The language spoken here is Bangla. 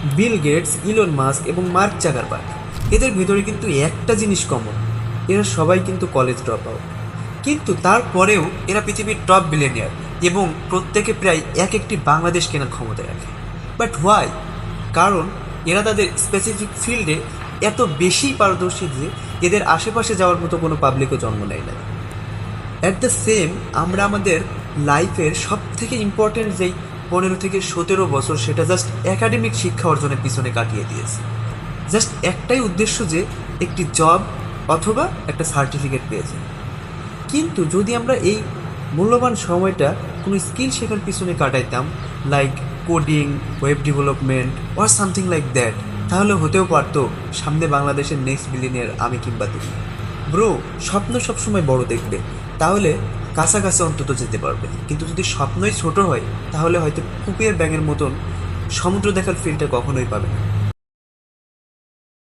বিল গেটস, ইলন মাস্ক এবং মার্ক জাকারবার্গ, এদের ভেতরে কিন্তু একটা জিনিস কমন, এরা সবাই কিন্তু কলেজ ড্রপ আউট। কিন্তু তারপরেও এরা পৃথিবীর টপ বিলিয়নিয়ার এবং প্রত্যেকে প্রায় এক একটি বাংলাদেশ কেনার ক্ষমতা রাখে। But why? কারণ এরা তাদের স্পেসিফিক ফিল্ডে এত বেশি পারদর্শী যে এদের আশেপাশে যাওয়ার মতো কোনো পাবলিকও জন্ম নেয় না। অ্যাট দ্য সেম, আমরা আমাদের লাইফের সব থেকে ইম্পর্টেন্ট যেই 15 থেকে 17 বছর, সেটা জাস্ট একাডেমিক শিক্ষা অর্জনের পিছনে কাটিয়ে দিয়েছি। জাস্ট একটাই উদ্দেশ্য যে একটি জব অথবা একটা সার্টিফিকেট পেয়েছি। কিন্তু যদি আমরা এই মূল্যবান সময়টা কোনো স্কিল শেখার পিছনে কাটাইতাম, like coding, web development or something like that, তাহলে হতেও পারতো সামনে বাংলাদেশের নেক্সট বিলিয়নিয়ার আমি কিংবা তুমি। ব্রো, স্বপ্ন সবসময় বড় দেখবে, তাহলে কাছাকাছি অন্তত যেতে পারবে। কিন্তু যদি স্বপ্নই ছোট হয়, তাহলে হয়তো কুপিয়ের ব্যাঙের মতন সমুদ্র দেখার ফিলটা কখনোই পাবে না।